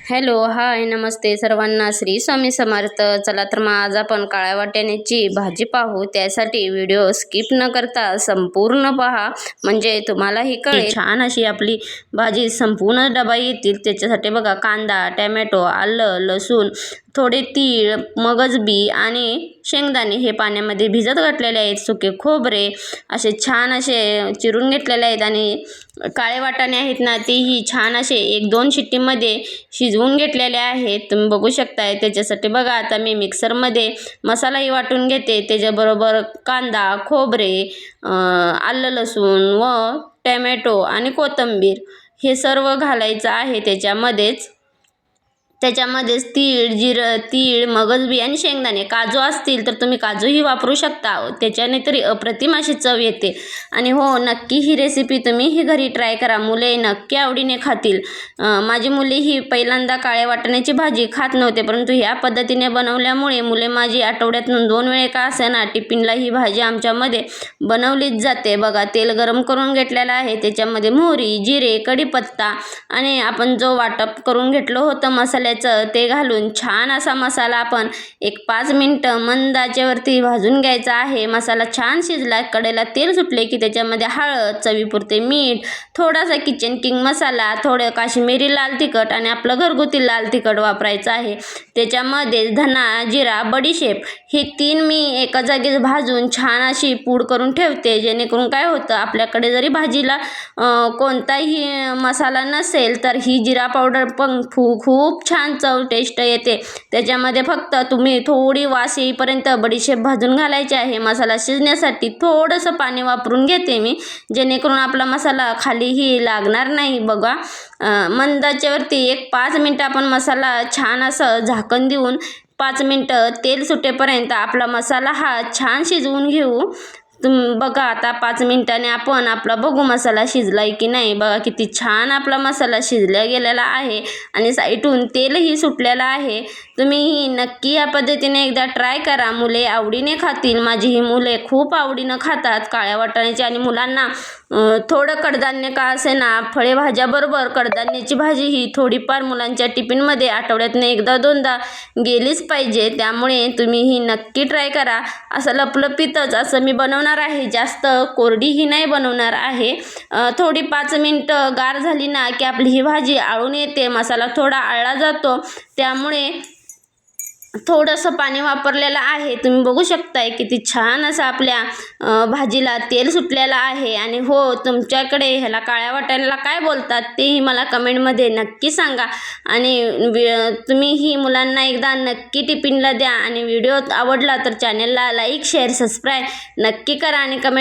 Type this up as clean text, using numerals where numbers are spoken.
Hello, हाय, नमस्ते सर्वांना. श्री स्वामी समर्थ. चला तर मग आज आपण काळ्या वाटाण्याची भाजी पाहू. त्यासाठी व्हिडिओ स्किप न करता संपूर्ण पहा, म्हणजे तुम्हालाही कळेल. छान अशी आपली भाजी संपूर्ण डबा येतील. त्याच्यासाठी बघा, कांदा, टॅमॅटो, आलं, लसूण, थोडे तीळ, मगज बी आणि शेंगदाणे हे पाण्यामध्ये भिजत घातलेले आहेत. सुके खोबरे असे छान असे चिरून घेतलेले आहेत आणि काळे वाटाणे आहेत ना, तेही छान असे 1-2 शिट्टीमध्ये शिजवून घेतलेले आहेत. तुम्ही बघू शकताय. त्याच्यासाठी बघा, आता मी मिक्सरमध्ये मसालाही वाटून घेते. त्याच्याबरोबर कांदा, खोबरे, आलं, लसूण व टॅमॅटो आणि कोथिंबीर हे सर्व घालायचं आहे. त्याच्यामध्येच तीळ, मगजबी आणि शेंगदाणे, काजू असतील तर तुम्ही काजूही वापरू शकता. त्याच्याने तरी अप्रतिम अशी चव येते. आणि हो, नक्की ही रेसिपी तुम्ही ही घरी ट्राय करा. मुले नक्की आवडीने खातील. माझी मुले ही पहिल्यांदा काळ्या वाटाण्याची भाजी खात नव्हते, परंतु ह्या पद्धतीने बनवल्यामुळे मुले माझी आठवड्यातून 2 वेळे का असेना टिफिनला ही भाजी आमच्यामध्ये बनवलीच जाते. बघा, तेल गरम करून घेतलेलं आहे. त्याच्यामध्ये मोहरी, जिरे, कढीपत्ता आणि आपण जो वाटप करून घेतलं होतं मसाल्याचं ते घालून छान असा मसाला आपण 1-5 मिनिटं मंद आचेवरती भाजून घ्यायचा आहे. मसाला छान शिजला, कढईला तेल सुटले की त्याच्यामध्ये हळद, चवीपुरते मीठ, थोडासा किचन किंग मसाला, थोडं काश्मीरी लाल तिखट आणि आपलं घरगुती लाल तिखट वापरायचं आहे. त्याच्यामध्ये धना, जिरा, बडीशेप हे 3 मी एका जागीच भाजून छान अशी पूड करून ठेवते. जेणेकरून काय होतं, आपल्याकडे जरी भाजीला कोणताही मसाला नसेल तर ही जिरा पावडर पण खूप छान चव टेस्ट येते. त्याच्यामध्ये फक्त तुम्ही थोडी वास येईपर्यंत बडीशेप भाजून घालायची आहे. मसाला शिजण्यासाठी थोडंसं पाणी वापरून घेते मी, जेणेकरून आपला मसाला खालीही लागणार नाही. बघा, मंद आचेवरती 1-5 मिनिटं आपण मसाला छान असं झाकण देऊन 5 मिनिटं तेल सुटेपर्यंत आपला मसाला हा छान शिजवून घेऊ. बघा, आता 5 मिनिटांनी आपण आपला बघू मसाला शिजलाय की नाही. बघा, किती छान आपला मसाला शिजला गेलेला आहे आणि साईडून तेलही सुटलेलं आहे. तुम्हीही नक्की या पद्धतीने एकदा ट्राय करा. मुले आवडीने खातील. माझी ही मुले खूप आवडीनं खातात काळ्या वाटाण्याची. आणि मुलांना थोडं कडधान्य का असेना, फळेभाज्याबरोबर कडधान्याची भाजी ही थोडीफार मुलांच्या टिफिनमध्ये आठवड्यातून 1-2दा गेलीच पाहिजे. त्यामुळे तुम्हीही नक्की ट्राय करा. असं लपलपीतच असं मी बनवणार आहे. जास्त कोरडीही नाही बनवणार आहे. थोडी 5 मिनिटं गार झाली ना की आपली ही भाजी आळून येते. मसाला थोडा आळला जातो. त्यामुळे थोडंसं पाणी वापरलेलं आहे. तुम्ही बघू शकताय किती छान असं आपल्या भाजीला तेल सुटलेलं आहे. आणि हो, तुमच्याकडे ह्याला काळ्या वाटाण्याला काय बोलतात तेही मला कमेंटमध्ये नक्की सांगा. आणि तुम्हीही मुलांना एकदा नक्की टिफिनला द्या. आणि व्हिडिओ आवडला तर चॅनलला लाईक, शेअर, सबस्क्राईब नक्की करा आणि कमेंट